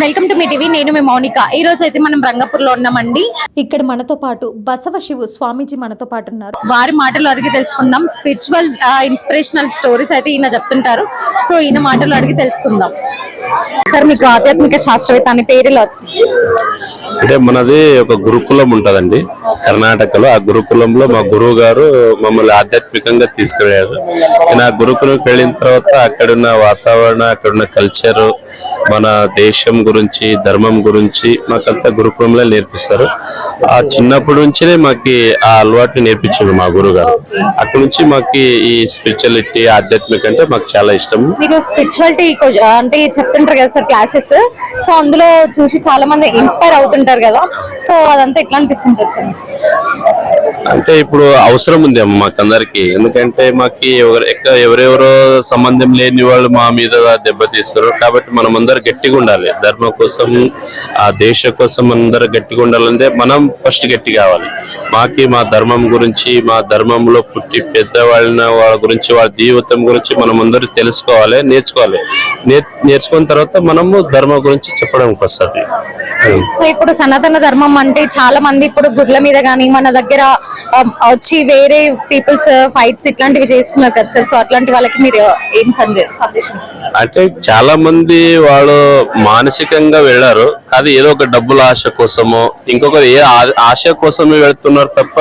Welcome to me TV. నేను మీ మౌనిక. ఈ రోజు అయితే మనం రంగపూర్లో ఉన్నామండి. ఇక్కడ మనతో పాటు బసవ శివు స్వామీజీ మనతో పాటు ఉన్నారు. వారి మాటలు అడిగి తెలుసుకుందాం. స్పిరిచువల్ ఇన్స్పిరేషనల్ స్టోరీస్ అయితే ఈయన చెప్తుంటారు. సో ఈయన మాటలు అడిగి తెలుసుకుందాం. సార్, మీకు ఆధ్యాత్మిక శాస్త్రవేత్త అనే పేరు ఎలా వచ్చింది? అంటే మనది ఒక గురుకులం ఉంటదండి కర్ణాటకలో. ఆ గురుకులంలో మా గురువు గారు మమ్మల్ని ఆధ్యాత్మికంగా తీసుకెళ్లారు. నేను ఆ గురుకులంకి వెళ్ళిన తర్వాత అక్కడున్న వాతావరణం, అక్కడున్న కల్చర్, మన దేశం గురించి, ధర్మం గురించి మాకంతా గురుకులంలో నేర్పిస్తారు. ఆ చిన్నప్పటి నుంచే మాకు ఆ అలవాటుని నేర్పించారు మా గురువు గారు. అక్కడి నుంచి మాకు ఈ స్పిరిచువాలిటీ, ఆధ్యాత్మిక అంటే మాకు చాలా ఇష్టం. మీకు స్పిరిచువాలిటీ అంటే చెప్తుంటారు కదా సార్ క్లాసెస్, సో అందులో చూసి చాలా మంది ఇన్స్పైర్ అవుతుంటారు కదా, సో అదంతా ఎట్లా అనిపిస్తుంటారు సార్? అంటే ఇప్పుడు అవసరం ఉంది అమ్మ మాకందరికి. ఎందుకంటే మాకు ఎవరెవరో సంబంధం లేని వాళ్ళు మా మీద దెబ్బతీస్తారు. కాబట్టి మనం అందరు గట్టిగా ఉండాలి. ధర్మం కోసం, ఆ దేశ కోసం అందరూ గట్టిగా ఉండాలంటే మనం ఫస్ట్ గట్టి కావాలి. మా ధర్మం గురించి, మా ధర్మంలో పుట్టి వాళ్ళ గురించి, వాళ్ళ జీవితం గురించి మనం అందరూ తెలుసుకోవాలి, నేర్చుకోవాలి. నేర్చుకున్న తర్వాత మనము ధర్మం గురించి చెప్పడానికి వస్తుంది. సో ఇప్పుడు సనాతన ధర్మం అంటే చాలా మంది ఇప్పుడు గుడ్ల మీద గానీ మన దగ్గర వచ్చి వేరే పీపుల్స్ ఫైట్స్ ఇట్లాంటివి చేస్తున్నారు కదా సార్, సో అట్లాంటి వాళ్ళకి మీరు ఏం సందేశం? అంటే చాలా మంది వాళ్ళు మానసికంగా వెళ్ళారు, కానీ ఏదో ఒక డబ్బుల ఆశ కోసమో ఇంకొకరు ఏ ఆశ కోసమే వెళ్తున్నారు తప్ప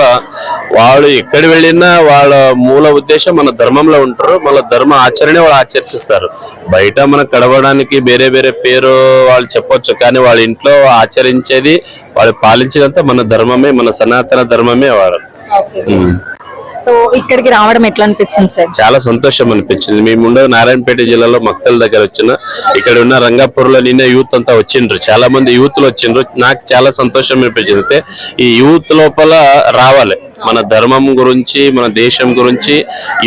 వాళ్ళు ఎక్కడ వెళ్ళినా వాళ్ళ మూల ఉద్దేశం మన ధర్మంలో ఉంటారు. మన ధర్మ ఆచరణ వాళ్ళు ఆచరిస్తారు. బయట మనకు కడవడానికి వేరే వేరే పేరు వాళ్ళు చెప్పొచ్చు, కానీ వాళ్ళ ఇంట్లో ఆచరించేది, వాళ్ళు పాలించేదంతా మన ధర్మమే, మన సనాతన ధర్మమే వారు. సో ఇక్కడికి రావడం ఎట్లా అనిపించింది సార్? చాలా సంతోషం అనిపించింది. మేము ఉండేది నారాయణపేట జిల్లాలో మక్తల్ దగ్గర వచ్చిన. ఇక్కడ ఉన్న రంగాపూర్లో నిన్న యూత్ అంతా వచ్చిండ్రు, చాలా మంది యూత్లు వచ్చిండ్రు. నాకు చాలా సంతోషం అనిపించింది. ఈ యూత్ లోపల రావాలి, మన ధర్మం గురించి, మన దేశం గురించి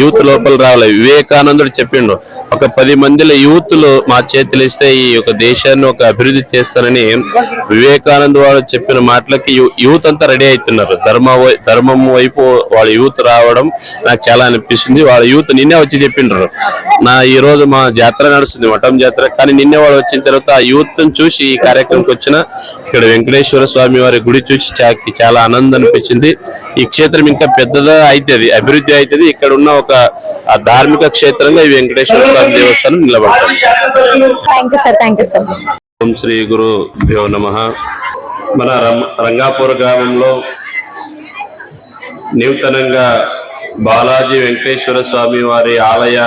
యూత్ లోపల రావాలి. వివేకానందుడు చెప్పిండు, ఒక 10 మందిలో యూత్లు మా చేతులు ఇస్తే ఈ యొక్క దేశాన్ని ఒక అభివృద్ధి చేస్తారని వివేకానంద వారు చెప్పిన మాటలకి యూత్ అంతా రెడీ అవుతున్నారు. ధర్మం వైపు వాళ్ళ యూత్ రావడం నాకు చాలా అనిపిస్తుంది. వాళ్ళ యూత్ నిన్నే వచ్చి చెప్పిండ్రు. ఈ రోజు మా జాతర నడుస్తుంది, మఠం జాతర, కానీ నిన్నే వాళ్ళు వచ్చిన తర్వాత ఆ యూత్ చూసి ఈ కార్యక్రమంకి వచ్చిన. ఇక్కడ వెంకటేశ్వర స్వామి వారి గుడి చూసి చాలా ఆనందం అనిపించింది. ఈ క్షేత్రం ఇంకా పెద్దగా అవుతుంది, అభివృద్ధి అవుతుంది. ఇక్కడ ఉన్న ఒక ధార్మిక క్షేత్రంగా ఈ వెంకటేశ్వర స్వామి దేవస్థానం నిలబడుతుంది. ఓం శ్రీ గురుభ్యో నమః. మన రంగాపూర్ గ్రామంలో నూతనంగా బాలాజీ వెంకటేశ్వర స్వామి వారి ఆలయ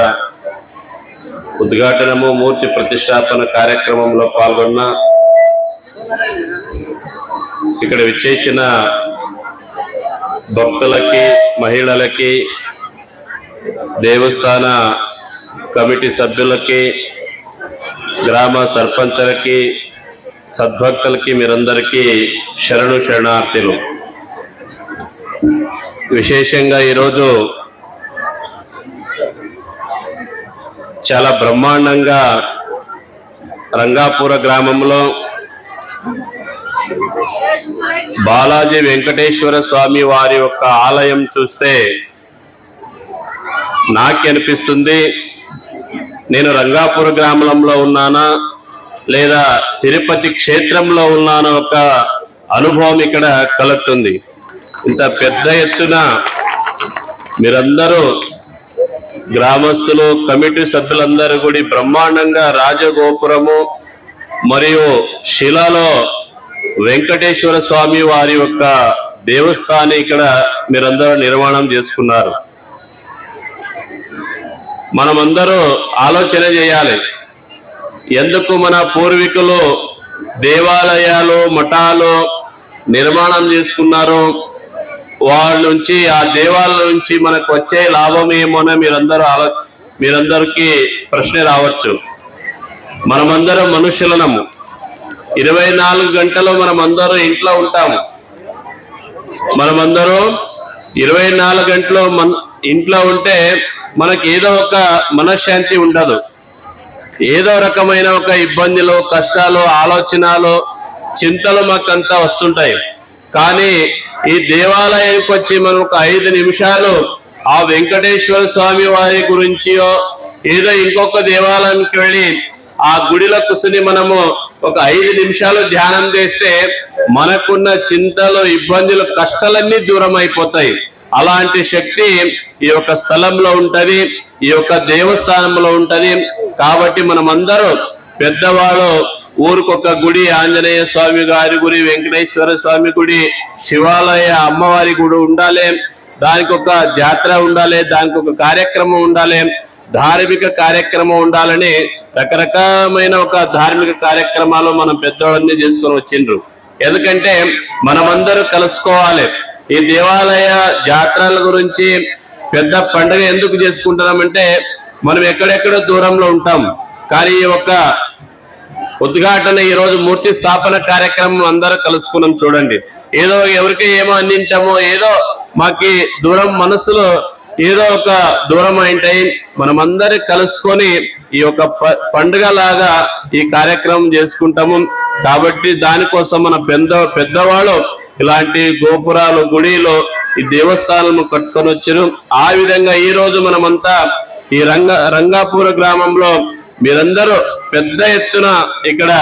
ఉద్ఘాటనము, మూర్తి ప్రతిష్టాపన కార్యక్రమంలో పాల్గొన్న ఇక్కడ విచ్చేసిన భక్తులకి, మహిళలకి, దేవస్థాన కమిటీ సభ్యులకి, గ్రామ సర్పంచులకి, సద్భక్తులకి మీరందరికీ శరణార్థులు. విశేషంగా ఈరోజు చాలా బ్రహ్మాండంగా రంగాపుర గ్రామంలో బాలాజీ వెంకటేశ్వర స్వామి వారి యొక్క ఆలయం చూస్తే నాకు అనిపిస్తుంది, నేను రంగాపుర గ్రామంలో ఉన్నానా లేదా తిరుపతి క్షేత్రంలో ఉన్నానా ఒక అనుభవం ఇక్కడ కలుగుతుంది. ఇంత పెద్ద ఎత్తున మీరందరూ గ్రామస్తులు, కమిటీ సభ్యులందరూ కూడా బ్రహ్మాండంగా రాజగోపురము మరియు శిలలో వెంకటేశ్వర స్వామి వారి యొక్క దేవస్థానం ఇక్కడ మీరందరూ నిర్మాణం చేసుకున్నారు. మనమందరూ ఆలోచన చేయాలి, ఎందుకు మన పూర్వీకులు దేవాలయాలు, మఠాలు నిర్మాణం చేసుకున్నారు, వాళ్ళ నుంచి, ఆ దేవాలయం నుంచి మనకు వచ్చే లాభం ఏమోనో మీరందరికీ ప్రశ్న రావచ్చు. మనమందరం మనుషులనము, 24 గంటలు మనమందరూ ఇంట్లో ఉంటాము. మనమందరూ 24 గంటలు ఇంట్లో ఉంటే మనకి ఏదో ఒక మనశ్శాంతి ఉండదు. ఏదో రకమైన ఒక ఇబ్బందులు, కష్టాలు, ఆలోచనలు, చింతలు మాకంతా వస్తుంటాయి. కానీ ఈ దేవాలయానికి వచ్చి మనం ఒక 5 నిమిషాలు ఆ వెంకటేశ్వర స్వామి వారి గురించియో ఏదో ఇంకొక దేవాలయానికి వెళ్ళి ఆ గుడిలో కూర్చుని మనము ఒక 5 నిమిషాలు ధ్యానం చేస్తే మనకున్న చింతలు, ఇబ్బందులు, కష్టాలన్నీ దూరం అయిపోతాయి. అలాంటి శక్తి ఈ యొక్క స్థలంలో ఉంటది, ఈ యొక్క దేవస్థానంలో ఉంటది. కాబట్టి మనమందరూ పెద్దవాళ్ళు ఊరికొక గుడి, ఆంజనేయ స్వామి గారి గుడి, వెంకటేశ్వర స్వామి గుడి, శివాలయ అమ్మవారి గుడి ఉండాలి, దానికి ఒక జాతర ఉండాలి, దానికి ఒక కార్యక్రమం ఉండాలి, ధార్మిక కార్యక్రమం ఉండాలని రకరకమైన ఒక ధార్మిక కార్యక్రమాలు మనం పెద్దవాళ్ళని చేసుకొని వచ్చిండ్రు. ఎందుకంటే మనమందరూ కలుసుకోవాలి. ఈ దేవాలయ జాతరల గురించి పెద్ద పండుగ ఎందుకు చేసుకుంటున్నామంటే మనం ఎక్కడెక్కడో దూరంలో ఉంటాం, కానీ ఈ యొక్క ఉద్ఘాటన ఈ రోజు మూర్తి స్థాపన కార్యక్రమం అందరూ కలుసుకున్నాం. చూడండి, ఏదో ఎవరికి ఏమో అందించామో, ఏదో మాకి దూరం మనసులో ఏదో ఒక దూరం అయింటాయి, మనమందరి కలుసుకొని ఈ యొక్క పండుగ లాగా ఈ కార్యక్రమం చేసుకుంటాము. కాబట్టి దానికోసం మన పెద్దవాళ్ళు ఇలాంటి గోపురాలు, గుడిలో ఈ దేవస్థానం కట్టుకొని వచ్చారు. ఆ విధంగా ఈ రోజు మనమంతా ఈ రంగాపూర్ గ్రామంలో మీరందరూ పెద్ద ఎత్తున ఇక్కడ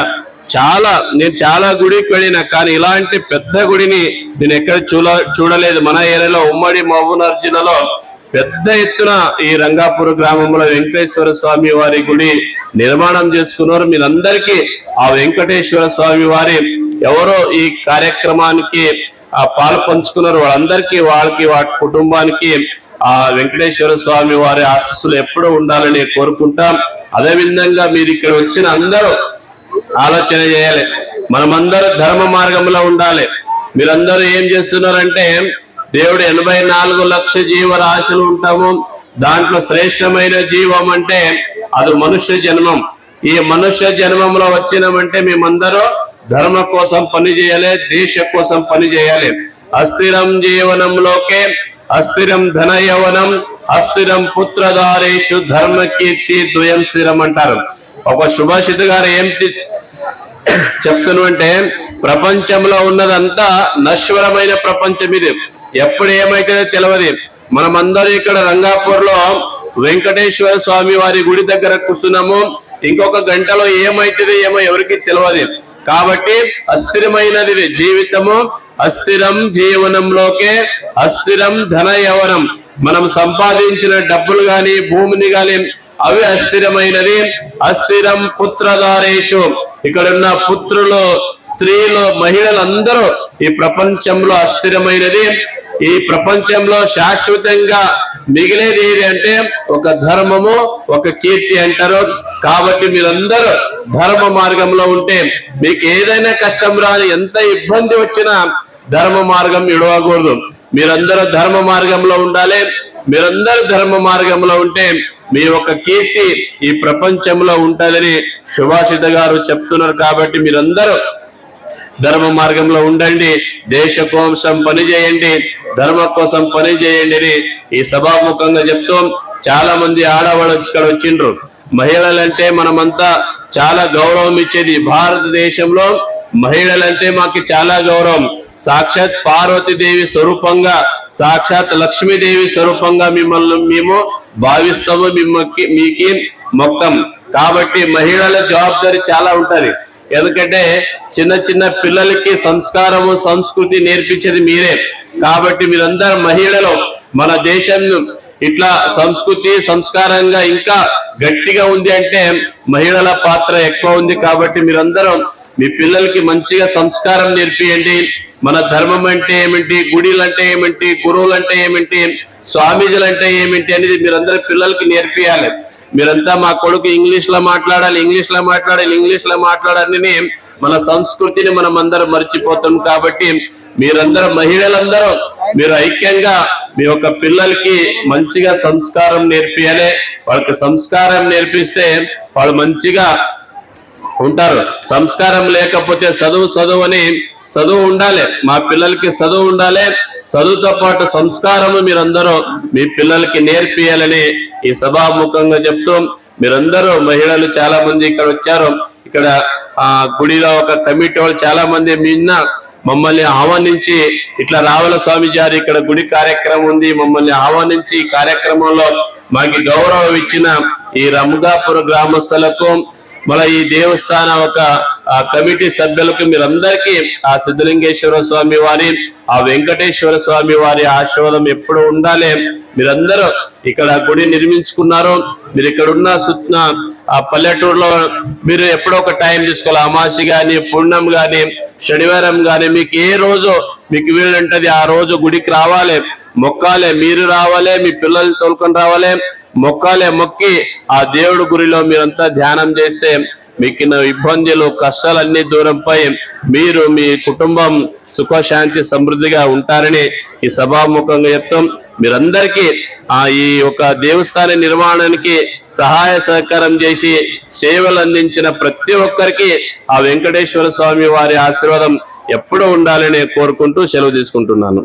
నేను చాలా గుడికి వెళ్ళినా, కానీ ఇలాంటి పెద్ద గుడిని నేను ఎక్కడ చూడలేదు. మన ఏరియాలో ఉమ్మడి మహబూబ్నగర్ జిల్లాలో పెద్ద ఎత్తున ఈ రంగాపూర్ గ్రామంలో వెంకటేశ్వర స్వామి వారి గుడి నిర్మాణం చేసుకున్నారు. మీరందరికీ ఆ వెంకటేశ్వర స్వామి వారి ఎవరో ఈ కార్యక్రమానికి పాలు పంచుకున్నారు, వాళ్ళందరికీ, వాళ్ళకి, వాటి కుటుంబానికి ఆ వెంకటేశ్వర స్వామి వారి ఆశీస్సులు ఎప్పుడూ ఉండాలని కోరుకుంటాం. అదేవిధంగా మీరు ఇక్కడ వచ్చిన అందరూ ఆలోచన చేయాలి, మనమందరూ ధర్మ మార్గంలో ఉండాలి. మీరందరూ ఏం చేస్తున్నారంటే దేవుడు 84 లక్షల జీవరాశులు ఉంటాము, దాంట్లో శ్రేష్టమైన జీవం అంటే అది మనుష్య జన్మం. ఈ మనుష్య జన్మంలో వచ్చినామంటే మేమందరూ ధర్మ కోసం పని చేయాలి, దేశ కోసం పని చేయాలి. అస్థిరం జీవనంలోకే అస్థిరం ధన యవనం, అస్థిరం పుత్రధారేషు ధర్మ కీర్తి ద్వయం స్థిరం అంటారు. ఒక సుభాషిత్ గారు ఏం చెప్తున్నా అంటే ప్రపంచంలో ఉన్నదంతా నశ్వరమైన ప్రపంచం, ఇది ఎప్పుడు ఏమైతుందో తెలియదు. మనమందరూ ఇక్కడ రంగాపూర్ లో వెంకటేశ్వర స్వామి వారి గుడి దగ్గర కూర్చున్నాము, ఇంకొక గంటలో ఏమైతుంది ఏమో ఎవరికి తెలియదు. కాబట్టి అస్థిరమైనది జీవితము, అస్థిరం జీవనంలోకే అస్థిరం ధన యవనం. మనం సంపాదించిన డబ్బులు గాని, భూమిని గాని అవి అస్థిరమైనది. అస్థిరం పుత్రధారేషు, ఇక్కడ ఉన్న పుత్రులు, స్త్రీలు, మహిళలందరూ ఈ ప్రపంచంలో అస్థిరమైనది. ఈ ప్రపంచంలో శాశ్వతంగా మిగిలేది ఏది అంటే ఒక ధర్మము, ఒక కీర్తి అంటారు. కాబట్టి మీరందరూ ధర్మ మార్గంలో ఉంటే మీకు ఏదైనా కష్టం రాని, ఎంత ఇబ్బంది వచ్చినా ధర్మ మార్గం విడవకూడదు. మీరందరూ ధర్మ మార్గంలో ఉండాలి. మీరందరూ ధర్మ మార్గంలో ఉంటే మీ యొక్క కీర్తి ఈ ప్రపంచంలో ఉంటుందని సుభాషిత గారు చెప్తున్నారు. కాబట్టి మీరందరూ ధర్మ మార్గంలో ఉండండి, దేశ కోసం పని చేయండి, ధర్మ కోసం పని చేయండి అని ఈ సభాముఖంగా చెప్తూ, చాలా మంది ఆడవాళ్ళు ఇక్కడ వచ్చిండ్రు. మహిళలంటే మనమంతా చాలా గౌరవం ఇచ్చేది. భారతదేశంలో మహిళలంటే మాకు చాలా గౌరవం. సాక్షాత్ పార్వతీదేవి స్వరూపంగా, సాక్షాత్ లక్ష్మీదేవి స్వరూపంగా మిమ్మల్ని మేము భావిస్తాము, మీకు మొత్తం. కాబట్టి మహిళల జవాబుదారీ చాలా ఉంటది. ఎందుకంటే చిన్న చిన్న పిల్లలకి సంస్కారము, సంస్కృతి నేర్పించేది మీరే. కాబట్టి మీరందరూ మహిళలు మన దేశం ఇట్లా సంస్కృతి, సంస్కారంగా ఇంకా గట్టిగా ఉంది అంటే మహిళల పాత్ర ఎక్కువ ఉంది. కాబట్టి మీరందరూ మీ పిల్లలకి మంచిగా సంస్కారం నేర్పియండి. మన ధర్మం అంటే ఏమిటి, గుడిలు అంటే ఏమిటి, గురువులు అంటే ఏమిటి, స్వామీజీలు అంటే ఏమిటి అనేది మీరందరూ పిల్లలకి నేర్పియాలి. మీరంతా మా కొడుకు ఇంగ్లీష్ లో మాట్లాడాలి, ఇంగ్లీష్ లో మాట్లాడాలని మన సంస్కృతిని మనం అందరం మర్చిపోతాం. కాబట్టి మీరందరూ మహిళలందరూ మీరు ఐక్యంగా మీ యొక్క పిల్లలకి మంచిగా సంస్కారం నేర్పియాలి. వాళ్ళకి సంస్కారం నేర్పిస్తే వాళ్ళు మంచిగా ఉంటారు. సంస్కారం లేకపోతే చదువు అని చదువు ఉండాలి, మా పిల్లలకి చదువు ఉండాలి. చదువుతో పాటు సంస్కారము మీరందరూ మీ పిల్లలకి నేర్పియాలని ఈ సభాముఖంగా చెప్తూ, మీరందరూ మహిళలు చాలా మంది ఇక్కడ వచ్చారు. ఇక్కడ గుడిలో ఒక కమిటీ వాళ్ళు చాలా మంది నిన్న మమ్మల్ని ఆహ్వానించి, ఇట్లా రావల స్వామి గారు ఇక్కడ గుడి కార్యక్రమం ఉంది, మమ్మల్ని ఆహ్వానించి ఈ కార్యక్రమంలో మాకు గౌరవం ఇచ్చిన ఈ రంగాపూర్ గ్రామస్తులకు, మన ఈ దేవస్థాన ఒక కమిటీ సభ్యులకు మీరందరికీ ఆ సిద్ధలింగేశ్వర స్వామి వారి ఆ వెంకటేశ్వర స్వామి వారి ఆశీర్వాదం ఎప్పుడు ఉండాలి. మీరందరూ ఇక్కడ గుడి నిర్మించుకున్నారు, మీరు ఇక్కడ ఉన్న ఆ పల్లెటూరులో మీరు ఎప్పుడో ఒక టైం తీసుకోవాలి. అమావాస్య గాని, పూర్ణం గాని, శనివారం గాని, మీకు ఏ రోజు మీకు వీలుంటది ఆ రోజు గుడికి రావాలి, మొక్కాలే. మీరు రావాలి, మీ పిల్లలు తోలుకొని రావాలి, మొక్కాలే. మొక్కి ఆ దేవుడి గుడిలో మీరంతా ధ్యానం చేస్తే మీకు ఇబ్బందులు కష్టాలన్నీ దూరంపై మీరు మీ కుటుంబం సుఖశాంతి సమృద్ధిగా ఉంటారని ఈ సభాముఖంగా చెప్తాం. మీరందరికీ ఈ యొక్క దేవస్థాన నిర్మాణానికి సహాయ సహకారం చేసి సేవలు అందించిన ప్రతి ఒక్కరికి ఆ వెంకటేశ్వర స్వామి వారి ఆశీర్వాదం ఎప్పుడూ ఉండాలని కోరుకుంటూ సెలవు తీసుకుంటున్నాను.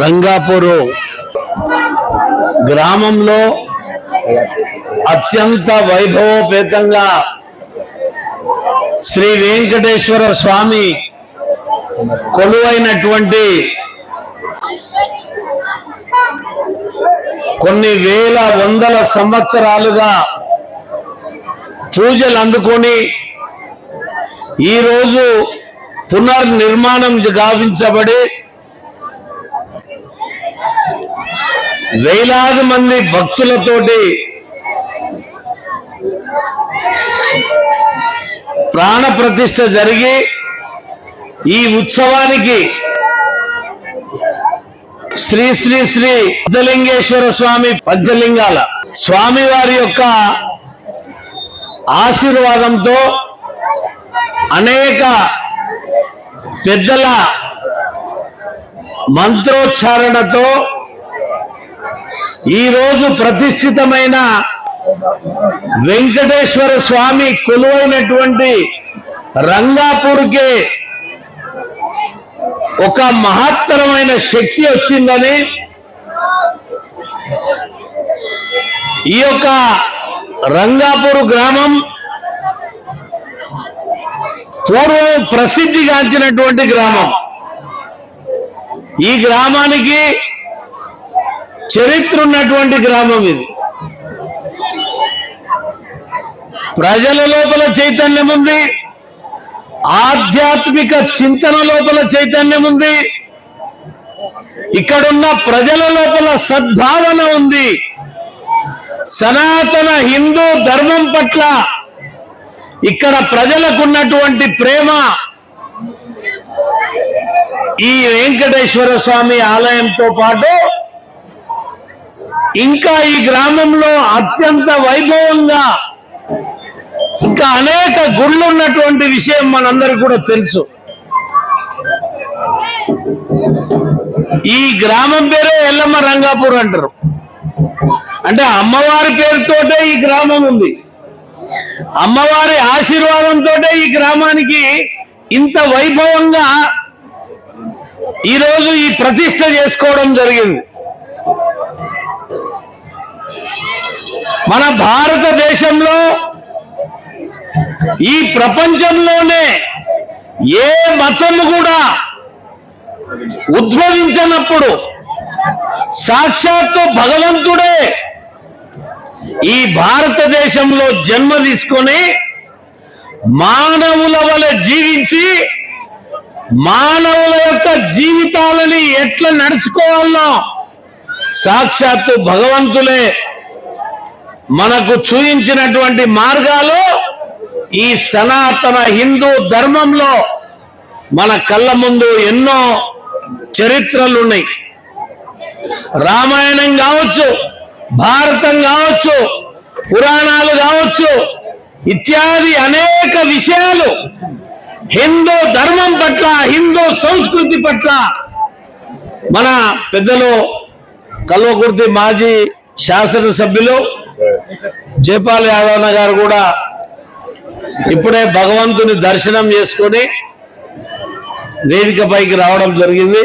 రంగాపూరు గ్రామంలో అత్యంత వైభవోపేతంగా శ్రీ వెంకటేశ్వర స్వామి కొలువైనటువంటి కొన్ని వేల వందల సంవత్సరాలుగా పూజలు అందుకొని ఈరోజు పునర్నిర్మాణం గావించబడి వేలాది మంది భక్తులతోటి ప్రాణ ప్రతిష్ఠ జరిగి ఈ ఉత్సవానికి శ్రీ శ్రీ శ్రీ సిద్ధలింగేశ్వర స్వామి పంచలింగాల స్వామి వారి యొక్క ఆశీర్వాదంతో అనేక పెద్దల మంత్రోచ్చారణతో ఈరోజు ప్రతిష్ఠితమైన వెంకటేశ్వర స్వామి కొలువైనటువంటి రంగాపూర్కే ఒక మహత్తరమైన శక్తి వచ్చిందని ఈ యొక్క రంగాపూర్ గ్రామం పూర్వం ప్రసిద్ధిగాంచినటువంటి గ్రామం. ఈ గ్రామానికి చరిత్ర ఉన్నటువంటి గ్రామం ఇది. ప్రజల లోపల చైతన్యం ఉంది, ఆధ్యాత్మిక చింతన లోపల చైతన్యం ఉంది, ఇక్కడున్న ప్రజల లోపల సద్భావన ఉంది. సనాతన హిందూ ధర్మం పట్ల ఇక్కడ ప్రజలకున్నటువంటి ప్రేమ ఈ వెంకటేశ్వర స్వామి ఆలయంతో పాటు ఇంకా ఈ గ్రామంలో అత్యంత వైభవంగా ఇంకా అనేక గుళ్ళు ఉన్నటువంటి విషయం మనందరికీ కూడా తెలుసు. ఈ గ్రామం పేరే ఎల్లమ్మ రంగాపూర్ అంటారు. అంటే అమ్మవారి పేరుతోటే ఈ గ్రామం ఉంది. అమ్మవారి ఆశీర్వాదంతో ఈ గ్రామానికి ఇంత వైభవంగా ఈరోజు ఈ ప్రతిష్ఠ చేసుకోవడం జరిగింది. మన భారతదేశంలో ఈ ప్రపంచంలోనే ఏ మతం కూడా ఉద్భవించినప్పుడు సాక్షాత్తు భగవంతుడే ఈ భారతదేశంలో జన్మ తీసుకొని మానవుల వలె జీవించి మానవుల యొక్క జీవితాలని ఎట్లా నడుచుకోవాలో సాక్షాత్తు భగవంతులే మనకు చూయించినటువంటి మార్గాలు ఈ సనాతన హిందూ ధర్మంలో మన కళ్ళ ముందు ఎన్నో చరిత్రలు ఉన్నాయి. రామాయణం కావచ్చు, భారతం కావచ్చు, పురాణాలు కావచ్చు, ఇత్యాది అనేక విషయాలు హిందూ ధర్మం పట్ల, హిందూ సంస్కృతి పట్ల మన పెద్దలు కల్వకుర్తి మాజీ శాసనసభ్యులు జయపాల్ యాదవ్ గారు కూడా ఇప్పుడే భగవంతుని దర్శనం చేసుకొని వేదికపైకి రావడం జరిగింది.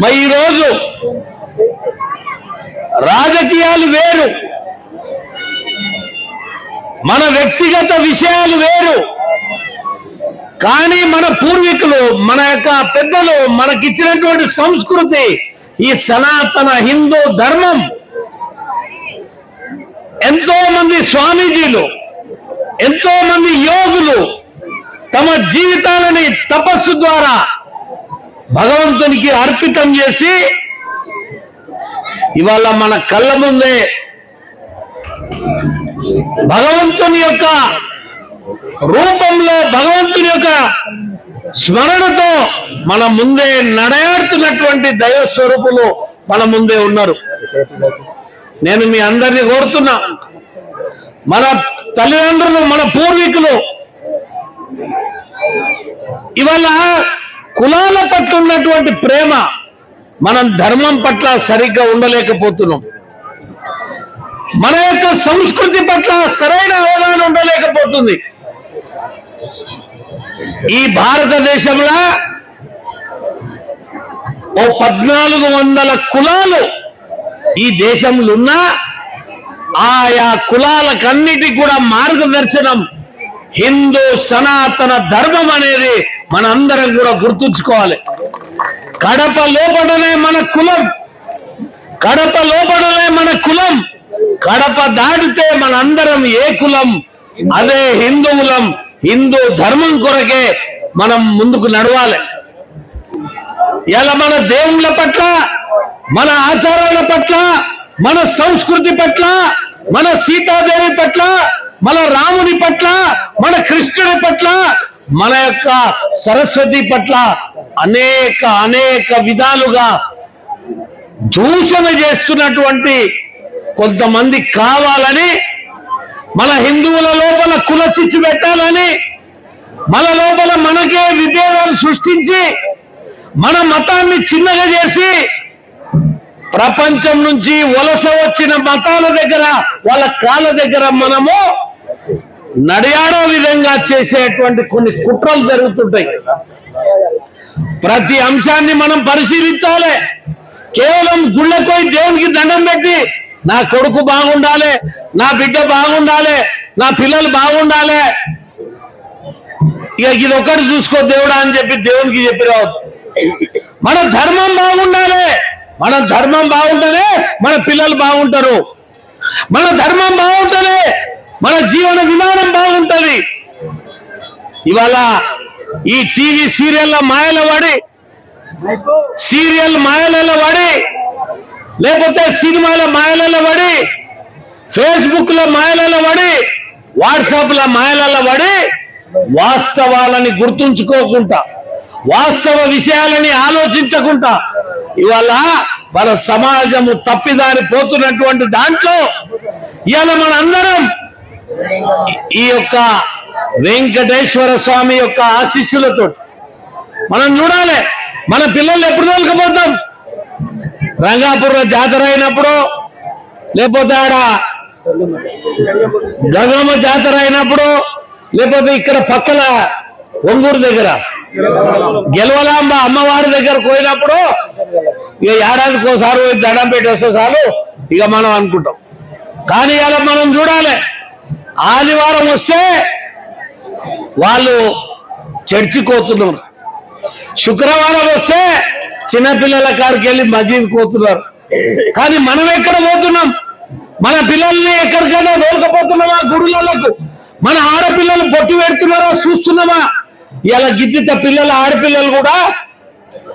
మరి ఈరోజు రాజకీయాలు వేరు, మన వ్యక్తిగత విషయాలు వేరు, కానీ మన పూర్వీకులు, మన యొక్క పెద్దలు మనకిచ్చినటువంటి సంస్కృతి, ఈ సనాతన హిందూ ధర్మం ఎంతో మంది స్వామీజీలు, ఎంతో మంది యోగులు తమ జీవితాలని తపస్సు ద్వారా భగవంతునికి అర్పితం చేసి ఇవాళ మన కళ్ళ ముందే భగవంతుని యొక్క రూపంలో, భగవంతుని యొక్క స్మరణతో మన ముందే నడయాడుతున్నటువంటి దైవ స్వరూపులు మన ముందే ఉన్నారు. నేను మీ అందరినీ కోరుతున్నా, మన తల్లిదండ్రులు, మన పూర్వీకులు ఇవాళ కులాల పట్ల ఉన్నటువంటి ప్రేమ, మనం ధర్మం పట్ల సరిగ్గా ఉండలేకపోతున్నాం. మన యొక్క సంస్కృతి పట్ల సరైన అవగాహన ఉండలేకపోతుంది. ఈ భారతదేశంలో ఓ 1400 కులాలు ఈ దేశంలో ఉన్నా ఆయా కులాలకన్నిటి కూడా మార్గదర్శనం హిందూ సనాతన ధర్మం అనేది మనందరం కూడా గుర్తుంచుకోవాలి. కడప లోపడనే మన కులం, కడప లోపడనే మన కులం, కడప దాటితే మనందరం ఏ కులం, అదే హిందువులం. హిందూ ధర్మం కొరకే మనం ముందుకు నడవాలి. ఇలా మన దేవుళ్ళ పట్ల, మన ఆచారాల పట్ల, మన సంస్కృతి పట్ల, మన సీతాదేవి పట్ల, మన రాముని పట్ల, మన కృష్ణుడి పట్ల, మన యొక్క సరస్వతి పట్ల అనేక విధాలుగా దూషణ చేస్తున్నటువంటి కొంతమంది కావాలని, మన హిందువుల లోపల కుల చిచ్చు పెట్టాలని, మన లోపల మనకే విభేదాలు సృష్టించి మన మతాన్ని చిన్నగా చేసి ప్రపంచం నుంచి వలస వచ్చిన మతాల దగ్గర, వాళ్ళ కాళ్ళ దగ్గర మనము నడియాడో విధంగా చేసేటువంటి కొన్ని కుట్రలు జరుగుతుంటాయి. ప్రతి అంశాన్ని మనం పరిశీలించాలి. కేవలం గుళ్ళకోయి దేవునికి దండం పెట్టి నా కొడుకు బాగుండాలి, నా బిడ్డ బాగుండాలి, నా పిల్లలు బాగుండాలి, ఇక ఇది ఒకటి చూసుకో దేవుడా అని చెప్పి దేవునికి చెప్పి రావద్దు. మన ధర్మం బాగుండాలి. మన ధర్మం బాగుంటేనే మన పిల్లలు బాగుంటారు. మన ధర్మం బాగుంటేనే మన జీవన విధానం బాగుంటది. ఇవాళ ఈ టీవీ సీరియల్ మాయల పడి, లేకపోతే సినిమాల మాయలలో పడి, ఫేస్బుక్ లో మాయలలో పడి, వాట్సాప్ లో మాయలలో పడి, వాస్తవాలని గుర్తుంచుకోకుండా, వాస్తవ విషయాలని ఆలోచించకుండా ఇవాళ మన సమాజము తప్పిదారి పోతున్నటువంటి దాంట్లో ఇవాళ మనందరం ఈ యొక్క వెంకటేశ్వర స్వామి యొక్క ఆశీస్సులతో మనం చూడాలి. మన పిల్లలు ఎప్పుడు తోలుకపోతాం? రంగాపురంలో జాతర అయినప్పుడు, లేకపోతే ఆడ గంగమ్మ జాతర అయినప్పుడు, లేకపోతే ఇక్కడ పక్కల ఒంగూరు దగ్గర గెలవలాంబ అమ్మవారి దగ్గర పోయినప్పుడు ఇక ఏడాదికి ఒకసారి పోయి దండం పెట్టి వస్తే చాలు ఇక మనం అనుకుంటాం. కానీ ఇలా మనం చూడాలి, ఆదివారం వస్తే వాళ్ళు చర్చికి పోతున్నారు, శుక్రవారం వస్తే చిన్నపిల్లల కాడికి వెళ్ళి మస్జిద్ పోతున్నారు. కానీ మనం ఎక్కడ పోతున్నాం? మన పిల్లల్ని ఎక్కడికైనా దోలుకపోతున్నామా గుడులకు? మన ఆడపిల్లలు బొట్టు పెడుతున్నారా చూస్తున్నామా? ఇలా గిద్దిత పిల్లల ఆడపిల్లలు కూడా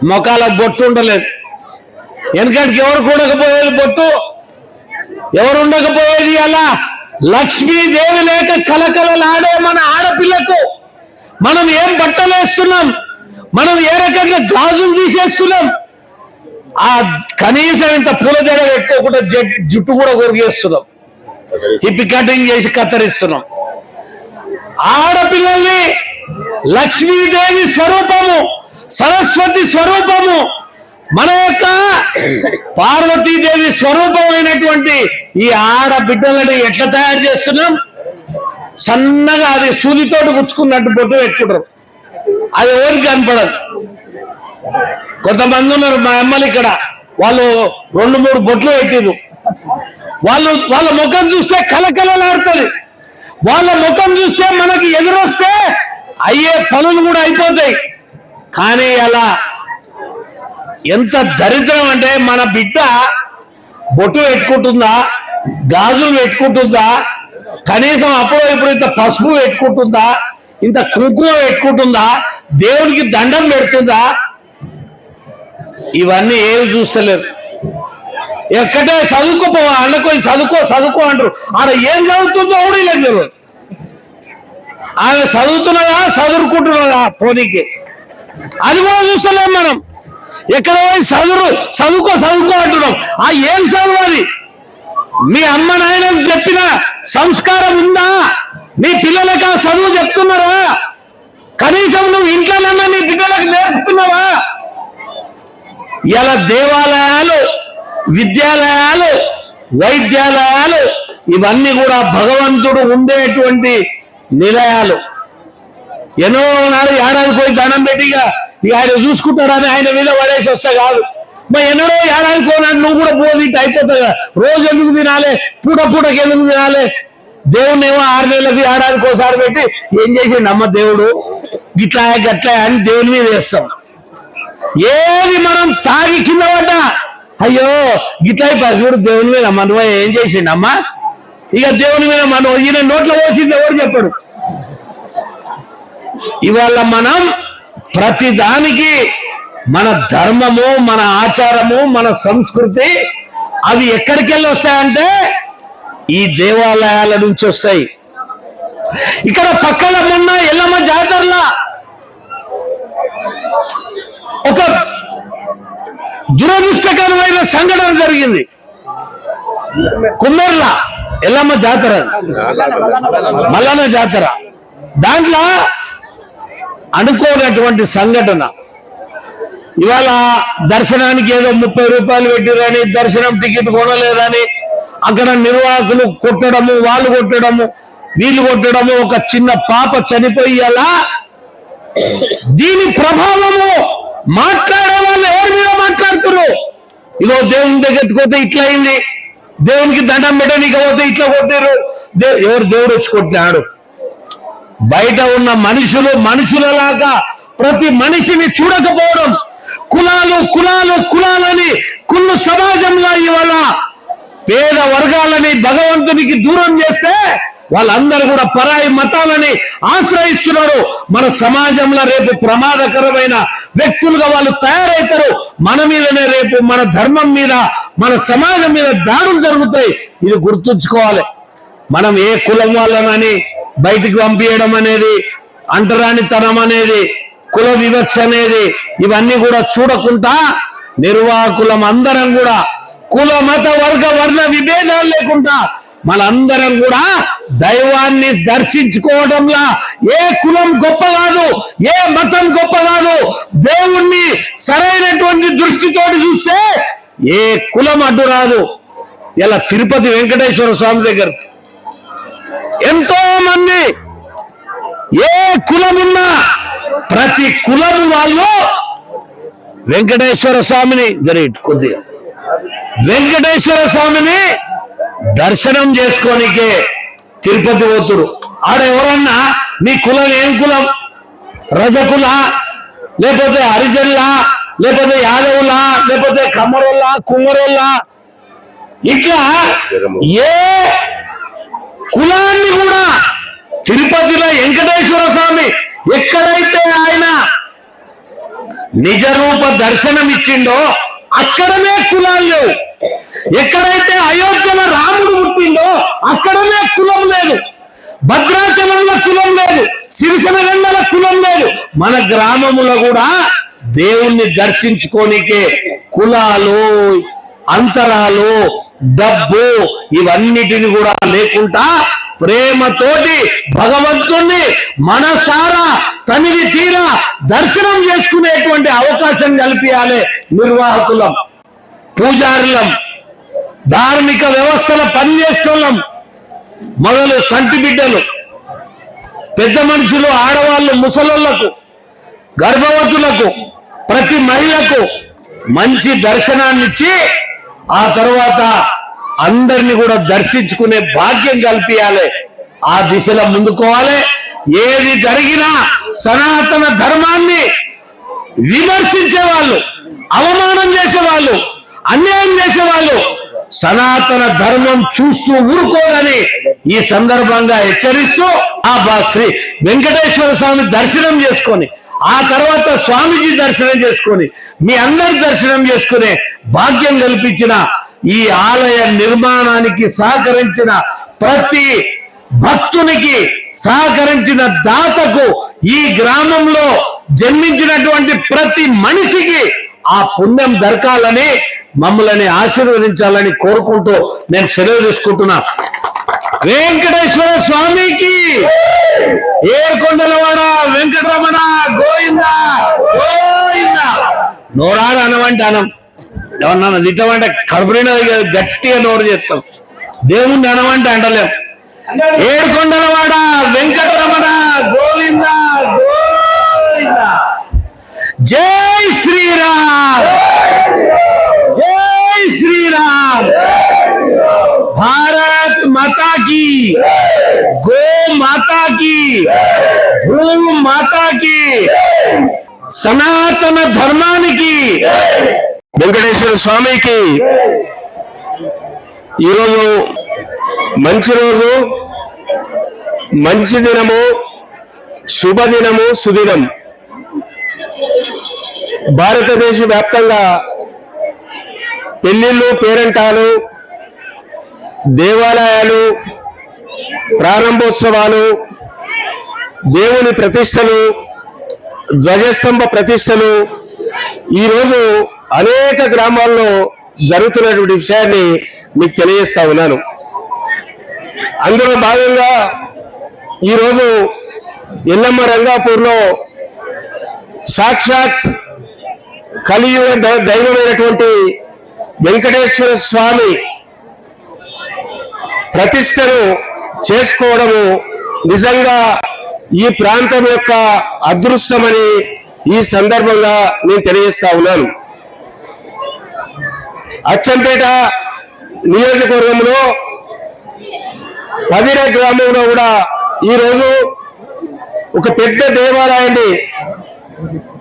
మొఖాల బొట్టు ఉండలేదు. వెనకటికి ఎవరు కూడకపోయేది బొట్టు, ఎవరు ఉండకపోయేది. అలా లక్ష్మీదేవి లేక కలకలలాడే మన ఆడపిల్లకు మనం ఏం బట్టలు వేస్తున్నాం, మనం ఏ రకంగా గాజులు తీసేస్తున్నాం. ఆ కనీసం ఇంత పూలజడ పెట్టుకోకుండా జుట్టు కూడా కొరిగేస్తున్నాం, హిప్పి కటింగ్ చేసి కత్తిరిస్తున్నాం. ఆడపిల్లల్ని లక్ష్మీదేవి స్వరూపము, సరస్వతి స్వరూపము, మన యొక్క పార్వతీదేవి స్వరూపమైనటువంటి ఈ ఆడబిడ్డలని ఎట్లా తయారు చేస్తున్నాం? సన్నగా అది సూదితోటి గుచ్చుకున్నట్టు బొట్టు పెట్టుకుంటారు. అది ఎవరికి కనపడదు. కొంతమంది ఉన్నారు మా అమ్మలు ఇక్కడ, వాళ్ళు 2-3 బొట్లు పెట్టిరు. వాళ్ళ ముఖం చూస్తే కలకలలాడుతుంది. వాళ్ళ ముఖం చూస్తే మనకి ఎదురొస్తే అయ్యే పనులు కూడా అయిపోతాయి. కానీ అలా ఎంత దరిద్రం అంటే, మన బిడ్డ బొట్టు పెట్టుకుంటుందా, గాజులు పెట్టుకుంటుందా, కనీసం అప్పుడు ఇప్పుడు ఇంత పసుపు పెట్టుకుంటుందా, ఇంత కుంకుమ పెట్టుకుంటుందా, దేవునికి దండం పెడుతుందా? ఇవన్నీ ఏమి చూస్తలేరు. ఎక్కడే చదువుకోపో అన్నకొని చదువుకో అంటారు. ఆడ ఏం చదువుతుందో కూడా ఇలా తెలియదు. ఆమె చదువుతున్నదా చదువుకుంటున్నదా పోనీకి, అది కూడా చూస్తలేం మనం. ఎక్కడ పోయి చదువుకో అంటున్నాం. ఆ ఏం చదవాలి? మీ అమ్మ నాయనకు చెప్పిన సంస్కారం ఉందా? నీ పిల్లలకు ఆ చదువు చెప్తున్నారా? కనీసం నువ్వు ఇంట్లోనన్నా నీ బిడ్డలకు నేర్పుతున్నావా? ఇలా దేవాలయాలు, విద్యాలయాలు, వైద్యాలయాలు ఇవన్నీ కూడా భగవంతుడు ఉండేటువంటి నిలయాలు. ఎన్నో నాడు ఏడాది పోయి దండం పెట్టిగా ఇక ఆయన చూసుకుంటారని ఆయన మీద పడేసి వస్తా కాదు. మరి ఎన్నడో ఏడాది పోనాడు నువ్వు కూడా పోది అయిపోతుందా? రోజు ఎందుకు తినాలి, పూటకి ఎందుకు తినాలి? దేవుణ్ణి ఏమో 6 నెలలకి ఏడాదికి ఒకసారి పెట్టి ఏం చేసిండు అమ్మ దేవుడు గిట్లా గట్లా అని దేవుని మీద వేస్తాం. ఏది మనం తాగి కింద పడ్డా అయ్యో గిట్లా పసుడు దేవుని మీద మనం ఏం చేసిండు అమ్మ, ఇక దేవుని మీద మనం ఈయన నోట్లో పోసింది ఎవరు చెప్పడు. ఇవాళ మనం ప్రతి దానికి మన ధర్మము, మన ఆచారము, మన సంస్కృతి అవి ఎక్కడికి వెళ్ళి వస్తాయంటే ఈ దేవాలయాల నుంచి వస్తాయి. ఇక్కడ పక్కన మొన్న ఎల్లమ్మ జాతరలా ఒక దురదృష్టకరమైన సంఘటన జరిగింది. కుమ్మర్ల ఎల్లమ్మ జాతర, మల్లన్న జాతర, దాంట్లో అనుకోనటువంటి సంఘటన. ఇవాళ దర్శనానికి ఏదో 30 రూపాయలు పెట్టిరని దర్శనం టికెట్ కొనలేదని అక్కడ నిర్వాహకులు కొట్టడము, వాళ్ళు కొట్టడము, వీళ్ళు కొట్టడము, ఒక చిన్న పాప చనిపోయేలా. దీని ప్రభావము మాట్లాడే వాళ్ళు ఎవరి మీద మాట్లాడుతున్నారు? ఇగో దేవుని దగ్గరికి పోతే ఇట్లా అయింది, దేవునికి దండం పెట్టనీకి పోతే ఇట్లా కొట్టారు. ఎవరు దేవుడు వచ్చి కొట్టాడు? బయట ఉన్న మనుషులలాగా ప్రతి మనిషిని చూడకపోవడం, కులాలని కుళ్ళు సమాజంలో ఇవాళ పేద వర్గాలని భగవంతునికి దూరం చేస్తే వాళ్ళందరూ కూడా పరాయి మతాలని ఆశ్రయిస్తున్నారు. మన సమాజంలో రేపు ప్రమాదకరమైన వ్యక్తులుగా వాళ్ళు తయారవుతారు. మన మీదనే రేపు మన ధర్మం మీద, మన సమాజం మీద దాడులు జరుగుతాయి. ఇది గుర్తుంచుకోవాలి. మనం ఏ కులం వాళ్ళనని బయటికి పంపించడం అనేది, అంటరానితనం అనేది, కుల వివక్ష అనేది ఇవన్నీ కూడా చూడకుండా నిర్వాహకులం అందరం కూడా కుల మత వర్గ వర్ణ విభేదాలు లేకుండా మనందరం కూడా దైవాన్ని దర్శించుకోవడంలా ఏ కులం గొప్ప కాదు, ఏ మతం గొప్ప కాదు. దేవుణ్ణి సరైనటువంటి దృష్టితోటి చూస్తే ఏ కులం అడ్డు రాదు. ఇలా తిరుపతి వెంకటేశ్వర స్వామి దగ్గర ఎంతో మంది ఏ కులమున్నా ప్రతి కులము వాళ్ళు వెంకటేశ్వర స్వామిని కొద్దిగా వెంకటేశ్వర స్వామిని దర్శనం చేసుకోనికే తిరుపతి పోతురు. ఆడ ఎవరన్నా మీ కులం ఏం కులం, రజకులా, లేకపోతే హరిజనులా, లేకపోతే యాదవులా, లేకపోతే కమ్మరోళ్ళ, కుమ్మరోళ్ళ, ఇట్లా ఏ కులాన్ని కూడా తిరుపతిలో వెంకటేశ్వర స్వామి ఎక్కడైతే ఆయన నిజరూప దర్శనం ఇచ్చిండో అక్కడనే కులాలు లేవు. ఎక్కడైతే అయోధ్యలో రాముడు పుట్టిండో అక్కడనే కులం లేదు. భద్రాచలంలో కులం లేదు, సిరిసినగండలో కులం లేదు. మన గ్రామములో కూడా దేవుణ్ణి దర్శించుకోనికే కులాలు, అంతరాలు, డబ్బు ఇవన్నిటిని కూడా లేకుండా ప్రేమతోటి భగవంతుణ్ణి మనసారా తనివి తీరా దర్శనం చేసుకునేటువంటి అవకాశం కల్పించాలి. నిర్వాహకులం, పూజారులం, ధార్మిక వ్యవస్థలో పనిచేస్తున్నాం, మొదలు సంటి బిడ్డలు, పెద్ద మనుషులు, ఆడవాళ్ళు, ముసలోళ్లకు, గర్భవతులకు, ప్రతి మహిళకు మంచి దర్శనాన్నిచ్చి ఆ తర్వాత అందరిని కూడా దర్శించుకునే భాగ్యం కల్పించాలి. ఆ దిశలో ముందుకోవాలి. ఏది జరిగినా సనాతన ధర్మాన్ని విమర్శించే వాళ్ళు, అవమానం చేసేవాళ్ళు, అన్యాయం చేసేవాళ్ళు సనాతన ధర్మం చూస్తూ ఊరుకోదని ఈ సందర్భంగా హెచ్చరిస్తూ శ్రీ వెంకటేశ్వర స్వామి దర్శనం చేసుకొని ఆ తర్వాత స్వామీజీ దర్శనం చేసుకొని మీ అందరి దర్శనం చేసుకునే భాగ్యం కల్పించిన ఈ ఆలయ నిర్మాణానికి సహకరించిన ప్రతి భక్తునికి సహకరించిన దాతకు ఈ గ్రామంలో జన్మించినటువంటి ప్రతి మనిషికి ఆ పుణ్యం దొరకాలని మమ్మల్ని ఆశీర్వదించాలని కోరుకుంటూ నేను సెలవు తీసుకుంటున్నా. వెంకటేశ్వర స్వామికి, ఏడుకొండలవాడ వెంకటరమణ గోవింద గోవింద. నోరాడు అనవంటే అనం, ఎవరన్నా తిట్టమంటే కడుపున గట్టిగా నోరు చేస్తాం, దేవుణ్ణి అనవంటే అంటలేం. ఏడుకొండలవాడ వెంకటరమణ గోవింద గోవింద. జై శ్రీరామ్, జై శ్రీరామ్. భారత్ మాతా की, गो माता की, भू माता की, సనాతన ధర్మానికి, వెంకటేశ్వర స్వామికి. ఈరోజు మంచి రోజు, మంచి దినము, శుభదినము, సుదినం. భారతదేశ వ్యాప్తంగా పెళ్లిళ్ళు, పేరంటాలు, దేవాలయాలు, ప్రారంభోత్సవాలు, దేవుని ప్రతిష్టలు, ధ్వజస్తంభ ప్రతిష్టలు ఈరోజు అనేక గ్రామాల్లో జరుగుతున్నటువంటి విషయాన్ని మీకు తెలియజేస్తా ఉన్నాను. అందులో భాగంగా ఈరోజు ఎల్లమ్మ రంగాపూర్లో సాక్షాత్ కలియుగ దైవమైనటువంటి వెంకటేశ్వర స్వామి ప్రతిష్టను చేసుకోవడము నిజంగా ఈ ప్రాంతం యొక్క అదృష్టమని ఈ సందర్భంగా నేను తెలియజేస్తా ఉన్నాను. అచ్చంపేట నియోజకవర్గంలో పదిర గ్రామంలో కూడా ఈరోజు ఒక పెద్ద దేవాలయాన్ని,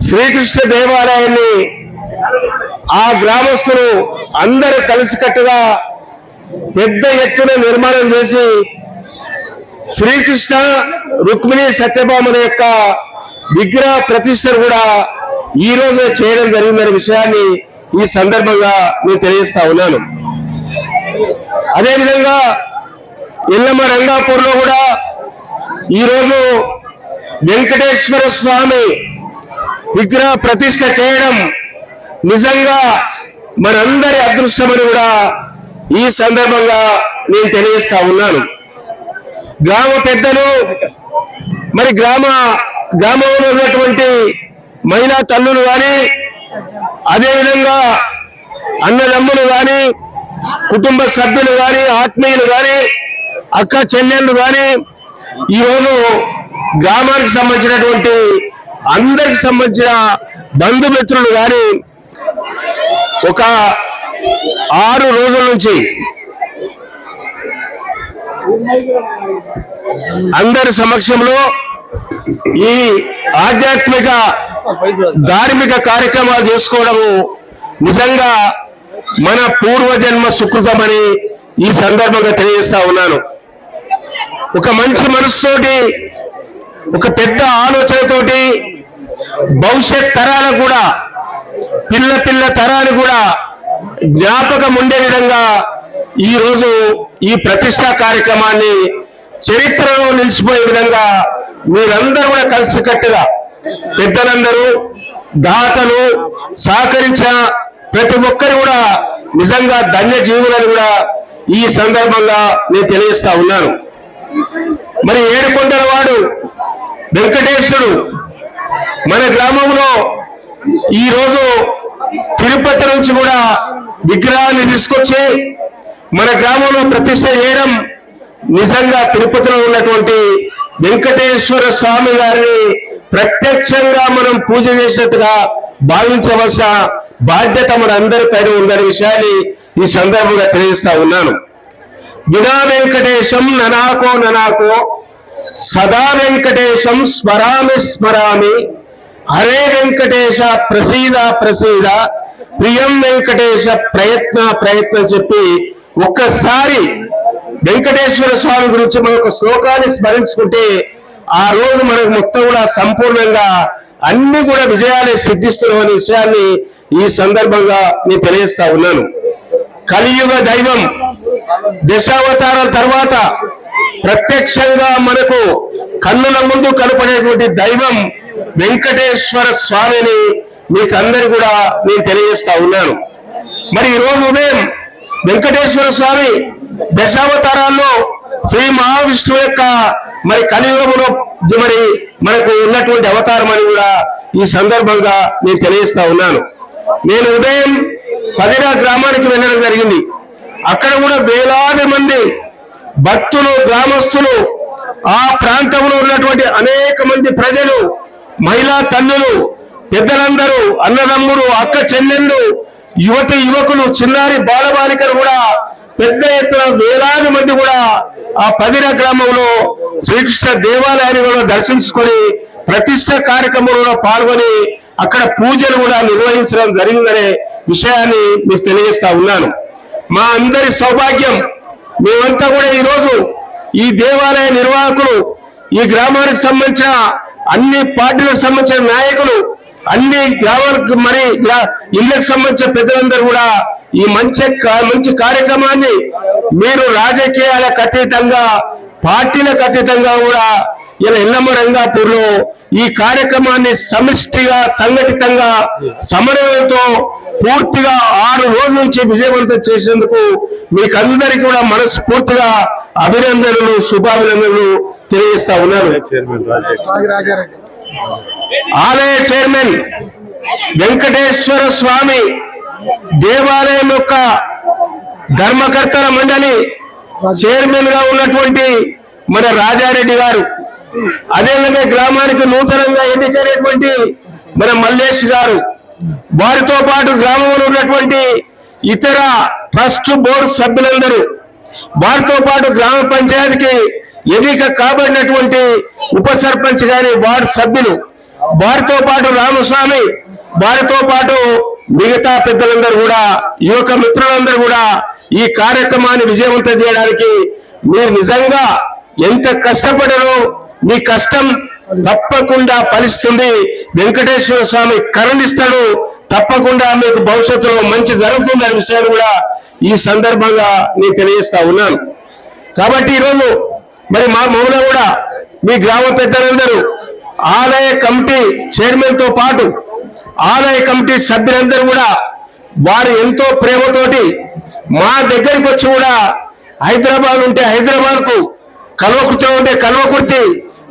శ్రీకృష్ణ దేవాలయాన్ని ఆ గ్రామస్తులు అందరూ కలిసికట్టుగా పెద్ద ఎత్తున నిర్మాణం చేసి శ్రీకృష్ణ రుక్మిణి సత్యభామల యొక్క విగ్రహ ప్రతిష్టను కూడా ఈ రోజే చేయడం జరిగిందనే విషయాన్ని ఈ సందర్భంగా నేను తెలియజేస్తా ఉన్నాను. అదేవిధంగా ఎల్లమ్మ రంగాపూర్లో కూడా ఈరోజు వెంకటేశ్వర స్వామి విగ్రహ ప్రతిష్ట చేయడం నిజంగా మనందరి అదృష్టమని కూడా ఈ సందర్భంగా నేను తెలియజేస్తా ఉన్నాను. గ్రామ పెద్దలు, మరి గ్రామంలో ఉన్నటువంటి మహిళా తల్లులు కానీ, అదేవిధంగా అన్నదమ్ములు కానీ, కుటుంబ సభ్యులు కానీ, ఆత్మీయులు కానీ, అక్క చెల్లెళ్ళు కానీ, ఈరోజు గ్రామానికి సంబంధించినటువంటి అందరికి సంబంధించిన బంధుమిత్రులు కానీ ఒక 6 రోజుల నుంచి అందరి సమక్షంలో ఈ ఆధ్యాత్మిక ధార్మిక కార్యక్రమాలు చేసుకోవడము నిజంగా మన పూర్వజన్మ సుకృతమని ఈ సందర్భంగా తెలియజేస్తా ఉన్నాను. ఒక మంచి మనసుతోటి, ఒక పెద్ద ఆలోచనతోటి భవిష్యత్ తరాలకు కూడా, పిల్ల తరాలు కూడా జ్ఞాపకం ఉండే విధంగా ఈరోజు ఈ ప్రతిష్టా కార్యక్రమాన్ని చరిత్రలో నిలిచిపోయే విధంగా మీరందరూ కూడా కలిసికట్టుగా, పెద్దలందరూ, దాతలు సహకరించిన ప్రతి ఒక్కరు కూడా నిజంగా ధన్య జీవులను కూడా ఈ సందర్భంగా నేను తెలియజేస్తా ఉన్నాను. మరి ఏడుకొండలవాడు వెంకటేశ్వరుడు మన గ్రామంలో ఈరోజు తిరుపతి నుంచి కూడా విగ్రహాన్ని తీసుకొచ్చి మన గ్రామంలో ప్రతిష్ట చేయడం నిజంగా తిరుపతిలో ఉన్నటువంటి వెంకటేశ్వర స్వామి గారిని ప్రత్యక్షంగా మనం పూజ చేసినట్టుగా భావించవలసిన బాధ్యత మన అందరి పైన ఉందనే విషయాన్ని ఈ సందర్భంగా తెలియజేస్తా ఉన్నాను. వినా వెంకటేశం ననాకో సదా వెంకటేశం స్మరామి హరే వెంకటేశ ప్రసీద ప్రియం వెంకటేశ ప్రయత్న చెప్పి ఒక్కసారి వెంకటేశ్వర స్వామి గురించి మన ఒక శ్లోకాన్ని స్మరించుకుంటే ఆ రోజు మనకు మొత్తం కూడా సంపూర్ణంగా అన్ని కూడా విజయాలే సిద్ధిస్తున్నాం అనే విషయాన్ని ఈ సందర్భంగా నేను తెలియజేస్తా ఉన్నాను. కలియుగ దైవం దశావతారాల తర్వాత ప్రత్యక్షంగా మనకు కన్నుల ముందు కనపడేటువంటి దైవం వెంకటేశ్వర స్వామిని మీకు అందరు కూడా నేను తెలియజేస్తా ఉన్నాను. మరి ఈ రోజు ఉదయం వెంకటేశ్వర స్వామి దశావతారాల్లో శ్రీ మహావిష్ణువు యొక్క మరి కలియుగంలో మరి మనకు ఉన్నటువంటి అవతారం అని కూడా ఈ సందర్భంగా నేను తెలియజేస్తా ఉన్నాను. నేను ఉదయం పదిరా గ్రామానికి వెళ్ళడం జరిగింది. అక్కడ కూడా వేలాది మంది భక్తులు, గ్రామస్తులు, ఆ ప్రాంతంలో ఉన్నటువంటి అనేక మంది ప్రజలు, మహిళా తల్లులు, పెద్దలందరూ, అన్నదమ్ములు, అక్క చెల్లెళ్ళు, యువతి యువకులు, చిన్నారి బాలబాలికలు కూడా పెద్ద ఎత్తున వేలాది మంది కూడా ఆ పదిర గ్రామంలో శ్రీకృష్ణ దేవాలయాన్ని కూడా దర్శించుకొని ప్రతిష్ట కార్యక్రమంలో పాల్గొని అక్కడ పూజలు కూడా నిర్వహించడం జరిగిందనే విషయాన్ని మీకు తెలియజేస్తా ఉన్నాను. మా అందరి సౌభాగ్యం, మేమంతా కూడా ఈరోజు ఈ దేవాలయ నిర్వాహకులు, ఈ గ్రామానికి సంబంధించిన అన్ని పార్టీలకు సంబంధించిన నాయకులు, అన్ని గ్రామాలకు మరి ఇళ్లకు సంబంధించిన పెద్దలందరూ కూడా ఈ మంచి కార్యక్రమాన్ని మీరు రాజకీయాలకు అతీతంగా, పార్టీలకు అతీతంగా కూడా ఇలా ఎల్లమ్మ రంగాపూర్లో ఈ కార్యక్రమాన్ని సమిష్టిగా, సంఘటితంగా, సమన్వయంతో పూర్తిగా 6 రోజుల నుంచి విజయవంతం చేసేందుకు మీకందరికీ కూడా మనస్ఫూర్తిగా అభినందనలు, శుభాభినందనలు తెలియజేస్తా ఉన్నాను. ఆలయ చైర్మన్ వెంకటేశ్వర స్వామి దేవాలయం యొక్క ధర్మకర్తల మండలి చైర్మన్ గా ఉన్నటువంటి మన రాజారెడ్డి గారు, అదేవిధంగా గ్రామానికి నూతనంగా ఎన్నికైనటువంటి మన మల్లేష్ గారు, వారితో పాటు గ్రామంలో ఉన్నటువంటి ఇతర ట్రస్ట్ బోర్డు సభ్యులందరూ, వారితో పాటు గ్రామ పంచాయతీకి ఎన్నిక కాబడినటువంటి ఉప సర్పంచ్ గారి వార్డు సభ్యులు, వారితో పాటు రామస్వామి, వారితో పాటు మిగతా పెద్దలందరూ కూడా, యువక మిత్రులందరూ కూడా ఈ కార్యక్రమాన్ని విజయవంతం చేయడానికి మీరు నిజంగా ఎంత కష్టపడారో మీ కష్టం తప్పకుండా ఫలిస్తుంది. వెంకటేశ్వర స్వామి కరుణిస్తాడు, తప్పకుండా మీకు భవిష్యత్తులో మంచి జరుగుతుంది అనే విషయాన్ని కూడా ఈ సందర్భంగా నేను తెలియజేస్తా ఉన్నాను. కాబట్టి ఈరోజు మరి మా మౌన కూడా మీ గ్రామ పెద్దలందరూ, ఆలయ కమిటీ చైర్మన్ తో పాటు ఆలయ కమిటీ సభ్యులందరూ కూడా వారు ఎంతో ప్రేమతోటి మా దగ్గరికి వచ్చి కూడా హైదరాబాద్ ఉంటే హైదరాబాద్ కు, కల్వకుర్తి ఉంటే కల్వకుర్తి,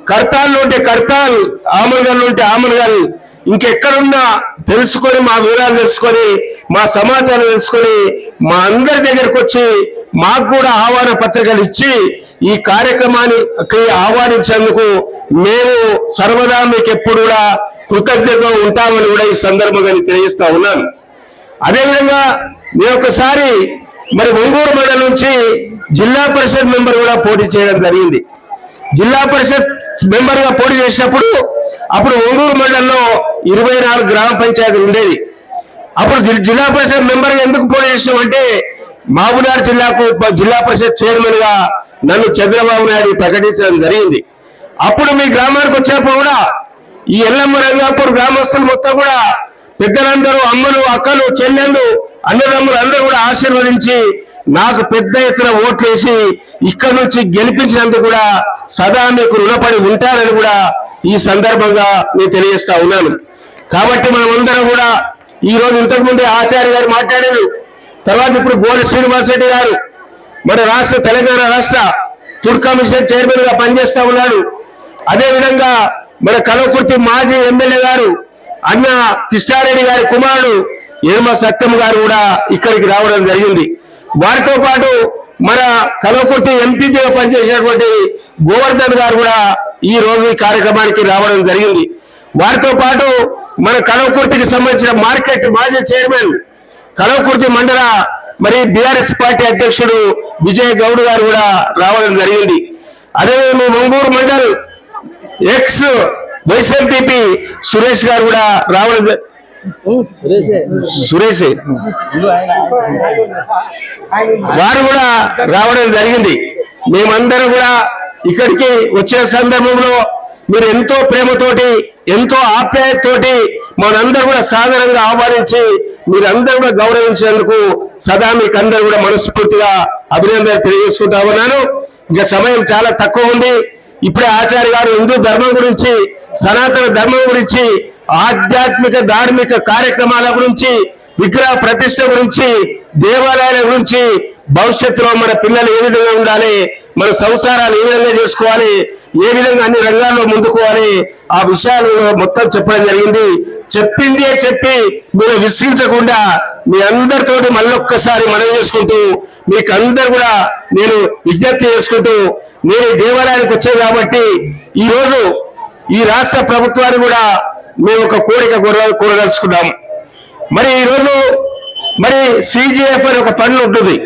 కర్తాల్లో ఉంటే కర్తాల్, ఆమన్గల్ ఉంటే ఆమన్గల్, ఇంకెక్కడున్నా తెలుసుకొని, మా వివరాలు తెలుసుకొని, మా సమాచారం తెలుసుకొని మా అందరి దగ్గరకు వచ్చి మాకు కూడా ఆహ్వాన పత్రికలు ఇచ్చి ఈ కార్యక్రమాన్ని ఆహ్వానించేందుకు మేము సర్వదా మీకు ఎప్పుడు కూడా కృతజ్ఞతగా ఉంటామని కూడా ఈ సందర్భంగా తెలియజేస్తా ఉన్నాను. అదేవిధంగా నేను ఒకసారి మరి ఒంగూరు మండలం నుంచి జిల్లా పరిషత్ మెంబర్ కూడా పోటీ చేయడం జరిగింది. జిల్లా పరిషత్ మెంబర్ గా పోటీ చేసినప్పుడు అప్పుడు ఒంగూరు మండలంలో 24 గ్రామ పంచాయతీలు ఉండేది. అప్పుడు జిల్లా పరిషత్ మెంబర్ గా ఎందుకు పోటీ చేసామంటే మహబూబ్నగర్ జిల్లాకు జిల్లా పరిషత్ చైర్మన్ గా నన్ను చంద్రబాబు నాయుడు ప్రకటించడం జరిగింది. అప్పుడు మీ గ్రామానికి వచ్చినప్పుడు కూడా ఈ ఎల్లమ్మ రంగాపూర్ గ్రామస్తులు మొత్తం కూడా పెద్దలందరూ, అమ్మలు, అక్కలు, చెల్లెళ్ళు, అన్నదమ్ములు అందరూ కూడా ఆశీర్వదించి నాకు పెద్ద ఎత్తున ఓట్లేసి ఇక్కడ నుంచి గెలిపించినందుకు కూడా సదా మీకు రుణపడి ఉంటారని కూడా ఈ సందర్భంగా నేను తెలియజేస్తా ఉన్నాను. కాబట్టి మనమందరం కూడా ఈ రోజు ఇంతకుముందే ఆచార్య గారు మాట్లాడారు, తర్వాత ఇప్పుడు గోడి శ్రీనివాస్ రెడ్డి గారు మన తెలంగాణ రాష్ట్ర ఫుడ్ కమిషన్ చైర్మన్ గా పనిచేస్తా ఉన్నాడు. అదేవిధంగా మన కల్వకుర్తి మాజీ ఎమ్మెల్యే గారు అన్న కృష్ణారెడ్డి గారి కుమారుడు ఏర్మ సత్యం గారు కూడా ఇక్కడికి రావడం జరిగింది. వారితో పాటు మన కల్వకుర్తి ఎంపీగా పనిచేసినటువంటి గోవర్ధన్ గారు కూడా ఈ రోజు ఈ కార్యక్రమానికి రావడం జరిగింది. వారితో పాటు మన కల్వకుర్తికి సంబంధించిన మార్కెట్ మాజీ చైర్మన్, కల్వకుర్తి మండల మరి బీఆర్ఎస్ పార్టీ అధ్యక్షుడు విజయ్ గౌడ్ గారు కూడా రావడం జరిగింది. అదేవిధంగా ఒంగూరు మండల్ ఎక్స్ వైఎస్ఆర్పీపీ సురేష్ గారు కూడా రావడం సురేష్ వారు కూడా రావడం జరిగింది. మేమందరం కూడా ఇక్కడికి వచ్చిన సందర్భంలో మీరు ఎంతో ప్రేమతోటి ఎంతో ఆప్యాయతతోటి మనందరూ కూడా సాధారణంగా ఆహ్వానించి మీరందరూ కూడా గౌరవించేందుకు సదా మీకు అందరూ కూడా మనస్ఫూర్తిగా అభినందనలు తెలియజేసుకుంటా ఉన్నాను. ఇంకా సమయం చాలా తక్కువ ఉంది. ఇప్పుడే ఆచార్య గారు హిందూ ధర్మం గురించి, సనాతన ధర్మం గురించి, ఆధ్యాత్మిక ధార్మిక కార్యక్రమాల గురించి, విగ్రహ ప్రతిష్ట గురించి, దేవాలయాల గురించి, భవిష్యత్తులో మన పిల్లలు ఏ విధంగా ఉండాలి, మన సంసారాలు ఏ విధంగా చేసుకోవాలి, ఏ విధంగా అన్ని రంగాల్లో ముందుకోవాలి, ఆ విషయాలు మొత్తం చెప్పడం జరిగింది. చెప్పిందే చెప్పి మీరు విసిగించకుండా మీ అందరితోటి మళ్ళొక్కసారి మనవి చేసుకుంటూ మీకు అందరు కూడా నేను విజ్ఞప్తి చేసుకుంటూ, నేను దేవాలయానికి వచ్చాను కాబట్టి ఈ రోజు ఈ రాష్ట్ర ప్రభుత్వాన్ని కూడా మేము ఒక కోరిక కోరదలుచుకున్నాం. మరి ఈరోజు మరి సిజిఎఫ్ అని ఒక ఫండ్ ఉంటుంది,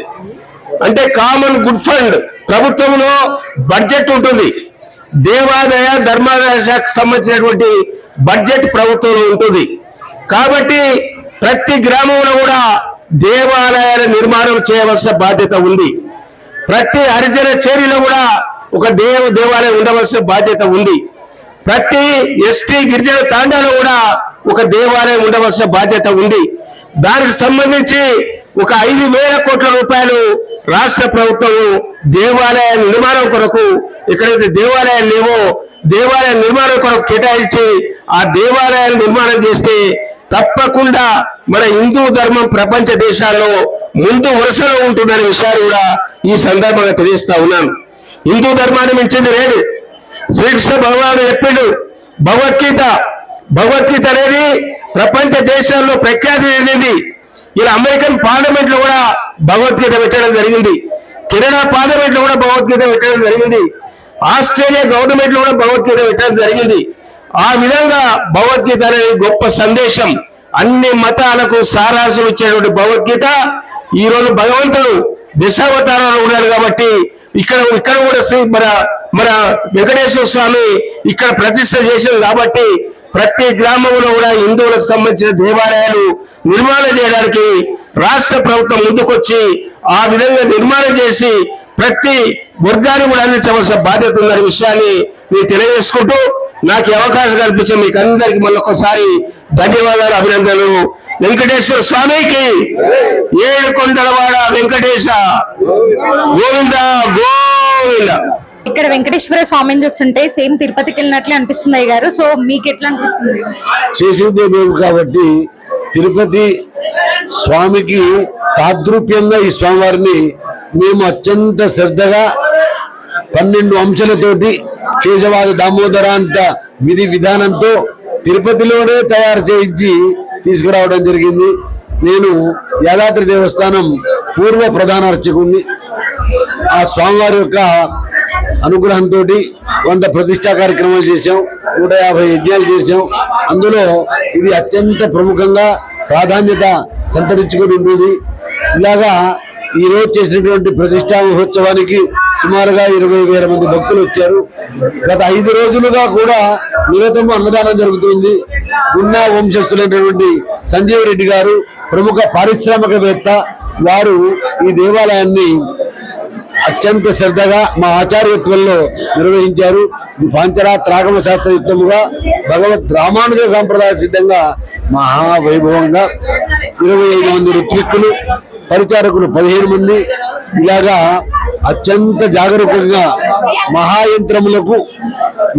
అంటే కామన్ గుడ్ ఫండ్. ప్రభుత్వంలో బడ్జెట్ ఉంటుంది, దేవాదాయ ధర్మాదాయ శాఖకు సంబంధించినటువంటి బడ్జెట్ ప్రభుత్వంలో ఉంటుంది. కాబట్టి ప్రతి గ్రామంలో కూడా దేవాలయాల నిర్మాణం చేయవలసిన బాధ్యత ఉంది. ప్రతి హరిజన చేరిలో కూడా ఒక దేవాలయం ఉండవలసిన బాధ్యత ఉంది. ప్రతి ఎస్టీ గిరిజన తాండాలో కూడా ఒక దేవాలయం ఉండవలసిన బాధ్యత ఉంది. దానికి సంబంధించి ఒక 5,000 కోట్ల రూపాయలు రాష్ట్ర ప్రభుత్వం దేవాలయ నిర్మాణం కొరకు, ఎక్కడైతే దేవాలయాలు లేవో దేవాలయ నిర్మాణం కొరకు కేటాయించి ఆ దేవాలయాలు నిర్మాణం చేస్తే తప్పకుండా మన హిందూ ధర్మం ప్రపంచ దేశాల్లో ముందు వరుసలో ఉంటుందనే విషయాన్ని కూడా ఈ సందర్భంగా తెలియజేస్తా ఉన్నాను. హిందూ ధర్మాన్ని మించింది లేదు. శ్రీకృష్ణ భగవానుడు చెప్పిండు, భగవద్గీత అనేది ప్రపంచ దేశాల్లో ప్రఖ్యాతి చెందింది. ఇలా అమెరికన్ పార్లమెంట్ లో కూడా భగవద్గీత పెట్టడం జరిగింది, కెనడా పార్లమెంట్ లో కూడా భగవద్గీత పెట్టడం జరిగింది, ఆస్ట్రేలియా గవర్నమెంట్ లో కూడా భగవద్గీత పెట్టడం జరిగింది. ఆ విధంగా భగవద్గీత అనేది గొప్ప సందేశం, అన్ని మతాలకు సారాంశం ఇచ్చేటువంటి భగవద్గీత ఈ రోజు భగవంతుడు దశావతారాలు ఉన్నాడు కాబట్టి ఇక్కడ కూడా మన వెంకటేశ్వర స్వామి ఇక్కడ ప్రతిష్ట చేశారు కాబట్టి ప్రతి గ్రామంలో కూడా హిందువులకు సంబంధించిన దేవాలయాలు నిర్మాణం చేయడానికి రాష్ట్ర ప్రభుత్వం ముందుకొచ్చి ఆ విధంగా నిర్మాణం చేసి ప్రతి వర్గాన్ని కూడా అందించవలసిన బాధ్యత ఉందనే విషయాన్ని నేను తెలియజేసుకుంటూ నాకు అవకాశం కల్పించిన మీకు అందరికీ మళ్ళొకసారి ధన్యవాదాలు, అభినందనలు. వెంకటేశ్వర స్వామికి, ఏడుకొండలవాడ వెంకటేశ గోవింద గోవింద. ఇక్కడ వెంకటేశ్వర స్వామిని చూస్తుంటే సేమ్ తిరుపతికి వెళ్ళినట్లే అనిపిస్తుంది అయ్య గారు. సో మీకు ఎట్లా అనిపిస్తుంది? చేసేదే మేము కాబట్టి తిరుపతి స్వామికి తాద్రూప్యంగా ఈ స్వామివారిని మేము అత్యంత శ్రద్ధగా 12 అంశాలతోటి కేశవాద దామోదరాంత విధి విధానంతో తిరుపతిలోనే తయారు చేయించి తీసుకురావడం జరిగింది. నేను యాదాద్రి దేవస్థానం పూర్వ ప్రధాన అర్చకుడిని. ఆ స్వామివారి యొక్క అనుగ్రహంతో కొంత ప్రతిష్టా కార్యక్రమాలు చేశాం, 150 యజ్ఞాలు చేశాం. అందులో ఇది అత్యంత ప్రముఖంగా ప్రాధాన్యత సంతరించుకొని ఉంటుంది. ఇలాగా ఈ రోజు చేసినటువంటి ప్రతిష్టా మహోత్సవానికి సుమారుగా 20,000 మంది భక్తులు వచ్చారు. గత 5 రోజులుగా కూడా నిరతము అన్నదానం జరుగుతుంది. గున్నా వంశస్థులైనటువంటి సంజీవ్ రెడ్డి గారు ప్రముఖ పారిశ్రామికవేత్త, వారు ఈ దేవాలయాన్ని అత్యంత శ్రద్ధగా మా ఆచార్యత్వంలో నిర్వహించారు. ఇది పాంచరాత్రాగమ శాస్త్రయుక్తముగా భగవద్ రామానుజ సాంప్రదాయ సిద్ధంగా మహావైభవంగా 25 మంది ఋత్విక్కులు, పరిచారకులు 15 మంది, ఇలాగా అత్యంత జాగరూకంగా మహాయంత్రములకు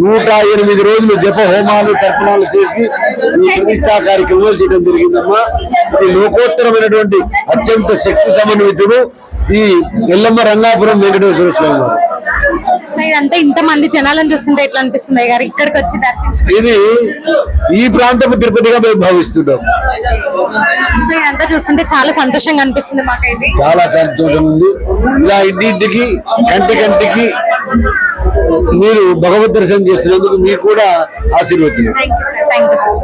108 రోజులు జప హోమాలు తర్పణాలు చేసి ఈ ప్రతిష్టా కార్యక్రమాలు చేయడం జరిగిందమ్మా. ఇది లోకోత్తరమైనటువంటి అత్యంత శక్తి సమన్వితుడు ఈ ఎల్లమ్మ రంగాపురం వెంకటేశ్వర స్వామి వారు. సో ఇదంతా ఇంతమంది జనాలను చూస్తుంటే ఎట్లా అనిపిస్తుంది గారు ఇక్కడికి వచ్చి దర్శించుకుంటే? ఇది ఈ ప్రాంతపు తిరుపతిగా మేము భావిస్తున్నాం. సో ఇదంతా చూస్తుంటే చాలా సంతోషంగా అనిపిస్తుంది మాకైతే. చాలా సంతోషం ఉంది. ఇలా ఇంటింటికి కంటికి మీరు భగవద్ దర్శనం చేస్తున్నందుకు మీకు కూడా ఆశీర్వచనం. Thank you sir.